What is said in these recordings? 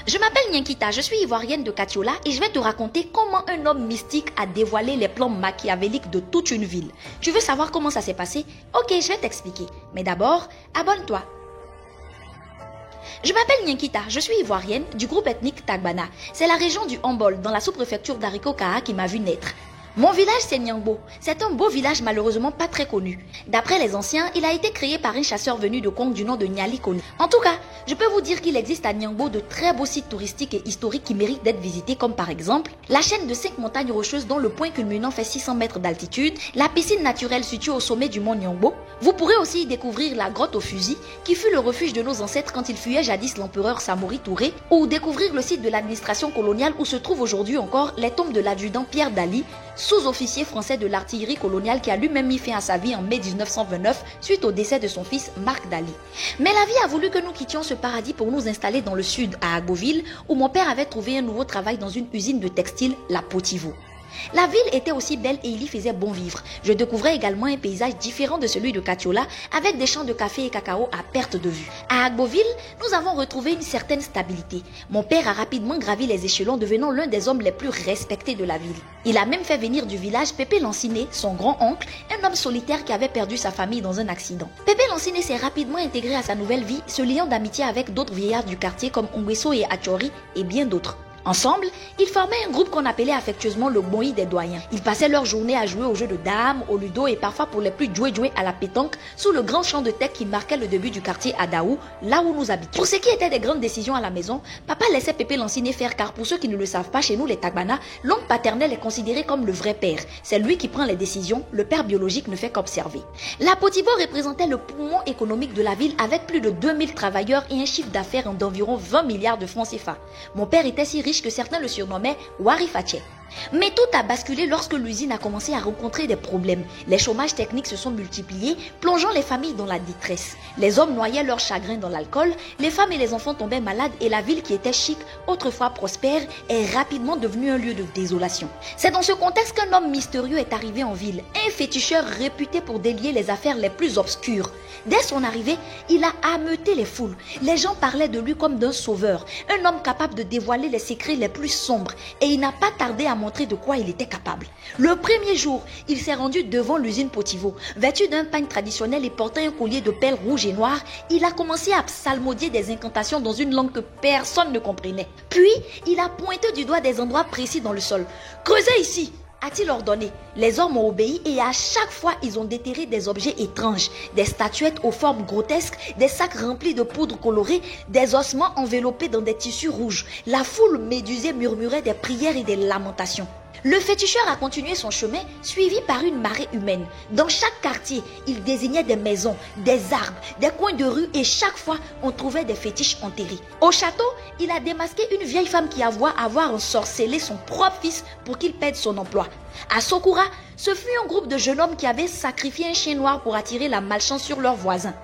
Je m'appelle Nyankita, je suis ivoirienne de Katiola et je vais te raconter comment un homme mystique a dévoilé les plans machiavéliques de toute une ville. Tu veux savoir comment ça s'est passé? Ok, je vais t'expliquer. Mais d'abord, abonne-toi. Je m'appelle Nyankita, je suis ivoirienne du groupe ethnique Tagbana. C'est la région du Hombol, dans la sous-préfecture d'Ariko-Kaha qui m'a vu naître. Mon village, c'est Nyangbo. C'est un beau village malheureusement pas très connu. D'après les anciens, il a été créé par un chasseur venu de Kong du nom de Nyali Koni. En tout cas, je peux vous dire qu'il existe à Nyangbo de très beaux sites touristiques et historiques qui méritent d'être visités, comme par exemple la chaîne de 5 montagnes rocheuses dont le point culminant fait 600 mètres d'altitude, la piscine naturelle située au sommet du mont Nyangbo. Vous pourrez aussi y découvrir la grotte aux fusils, qui fut le refuge de nos ancêtres quand ils fuyaient jadis l'empereur Samori Touré, ou découvrir le site de l'administration coloniale où se trouvent aujourd'hui encore les tombes de l'adjudant Pierre Daly, sous-officier français de l'artillerie coloniale qui a lui-même mis fin à sa vie en mai 1929 suite au décès de son fils Marc Daly. Mais la vie a voulu que nous quittions ce paradis pour nous installer dans le sud, à Agboville, où mon père avait trouvé un nouveau travail dans une usine de textile, la Potivo. La ville était aussi belle et il y faisait bon vivre. Je découvrais également un paysage différent de celui de Katiola, avec des champs de café et cacao à perte de vue. À Agboville, nous avons retrouvé une certaine stabilité. Mon père a rapidement gravi les échelons, devenant l'un des hommes les plus respectés de la ville. Il a même fait venir du village Pépé Lanciné, son grand-oncle, un homme solitaire qui avait perdu sa famille dans un accident. Pépé Lanciné s'est rapidement intégré à sa nouvelle vie, se liant d'amitié avec d'autres vieillards du quartier comme Ongweso et Achori et bien d'autres. Ensemble, ils formaient un groupe qu'on appelait affectueusement le Moï des doyens. Ils passaient leur journée à jouer aux jeux de dames, au ludo et parfois pour les plus jouer à la pétanque sous le grand champ de tech qui marquait le début du quartier Adaou, là où nous habitions. Pour ce qui était des grandes décisions à la maison, papa laissait Pépé Lanciné faire car pour ceux qui ne le savent pas, chez nous les Tagbana, l'oncle paternel est considéré comme le vrai père. C'est lui qui prend les décisions, le père biologique ne fait qu'observer. La Potivo représentait le poumon économique de la ville avec plus de 2000 travailleurs et un chiffre d'affaires d'environ 20 milliards de francs CFA. Mon père était si riche que certains le surnommaient Warifache. Mais tout a basculé lorsque l'usine a commencé à rencontrer des problèmes. Les chômages techniques se sont multipliés, plongeant les familles dans la détresse. Les hommes noyaient leur chagrin dans l'alcool, les femmes et les enfants tombaient malades et la ville qui était chic, autrefois prospère, est rapidement devenue un lieu de désolation. C'est dans ce contexte qu'un homme mystérieux est arrivé en ville, un féticheur réputé pour délier les affaires les plus obscures. Dès son arrivée, il a ameuté les foules. Les gens parlaient de lui comme d'un sauveur, un homme capable de dévoiler les secrets les plus sombres, et il n'a pas tardé à montrer de quoi il était capable. Le premier jour, il s'est rendu devant l'usine Potivo. Vêtu d'un pagne traditionnel et portant un collier de perles rouges et noires, il a commencé à psalmodier des incantations dans une langue que personne ne comprenait. Puis, il a pointé du doigt des endroits précis dans le sol. « Creusez ici !» a-t-il ordonné. Les hommes ont obéi et à chaque fois, ils ont déterré des objets étranges, des statuettes aux formes grotesques, des sacs remplis de poudre colorée, des ossements enveloppés dans des tissus rouges. La foule médusée murmurait des prières et des lamentations. Le féticheur a continué son chemin, suivi par une marée humaine. Dans chaque quartier, il désignait des maisons, des arbres, des coins de rue et chaque fois, on trouvait des fétiches enterrés. Au château, il a démasqué une vieille femme qui avoua avoir ensorcelé son propre fils pour qu'il perde son emploi. À Sokura, ce fut un groupe de jeunes hommes qui avaient sacrifié un chien noir pour attirer la malchance sur leurs voisins.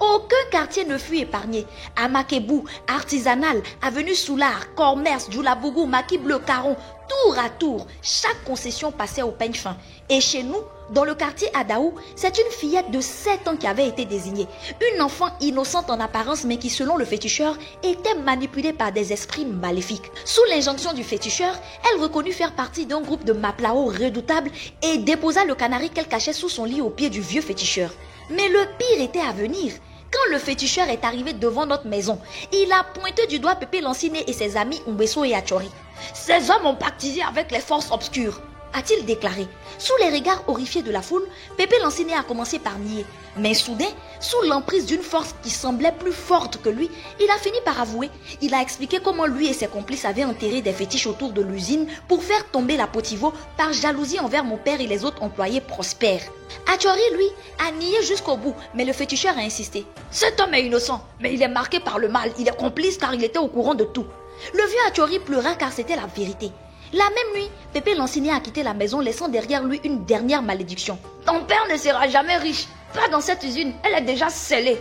Aucun quartier ne fut épargné. À Makebou, Artisanal, Avenue Soulard, Commerce, Djoulabougou, Maki Bleu, Caron, tour à tour, chaque concession passait au peigne fin. Et chez nous, dans le quartier Adaou, c'est une fillette de 7 ans qui avait été désignée. Une enfant innocente en apparence mais qui, selon le féticheur, était manipulée par des esprits maléfiques. Sous l'injonction du féticheur, elle reconnut faire partie d'un groupe de Maplao redoutables et déposa le canari qu'elle cachait sous son lit au pied du vieux féticheur. Mais le pire était à venir. Quand le féticheur est arrivé devant notre maison, il a pointé du doigt Pépé Lanciné et ses amis Ongweso et Achori. « Ces hommes ont pactisé avec les forces obscures », a-t-il déclaré. Sous les regards horrifiés de la foule, Pépé Lanciné a commencé par nier. Mais soudain, sous l'emprise d'une force qui semblait plus forte que lui, il a fini par avouer. Il a expliqué comment lui et ses complices avaient enterré des fétiches autour de l'usine pour faire tomber la Potivo par jalousie envers mon père et les autres employés prospères. Achori, lui, a nié jusqu'au bout, mais le féticheur a insisté. « Cet homme est innocent, mais il est marqué par le mal. Il est complice car il était au courant de tout. » Le vieux Achori pleura car c'était la vérité. La même nuit, Pépé Lanciné a quitté la maison laissant derrière lui une dernière malédiction. « Ton père ne sera jamais riche. Pas dans cette usine, elle est déjà scellée. »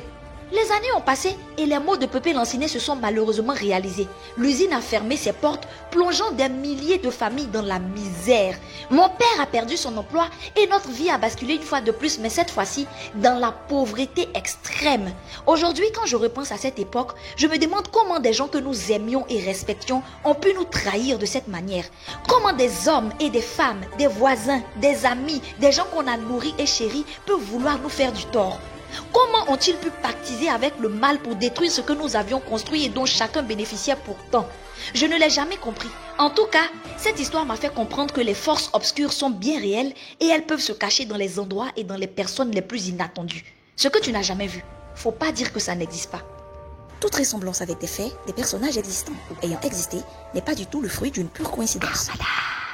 Les années ont passé et les mots de Pépé Lancinet se sont malheureusement réalisés. L'usine a fermé ses portes, plongeant des milliers de familles dans la misère. Mon père a perdu son emploi et notre vie a basculé une fois de plus, mais cette fois-ci dans la pauvreté extrême. Aujourd'hui, quand je repense à cette époque, je me demande comment des gens que nous aimions et respections ont pu nous trahir de cette manière. Comment des hommes et des femmes, des voisins, des amis, des gens qu'on a nourris et chéris peuvent vouloir nous faire du tort. Comment ont-ils pu pactiser avec le mal pour détruire ce que nous avions construit et dont chacun bénéficiait pourtant? Je ne l'ai jamais compris. En tout cas, cette histoire m'a fait comprendre que les forces obscures sont bien réelles et elles peuvent se cacher dans les endroits et dans les personnes les plus inattendues. Ce que tu n'as jamais vu, faut pas dire que ça n'existe pas. Toute ressemblance avec des faits, des personnages existants ou ayant existé n'est pas du tout le fruit d'une pure coïncidence. Voilà.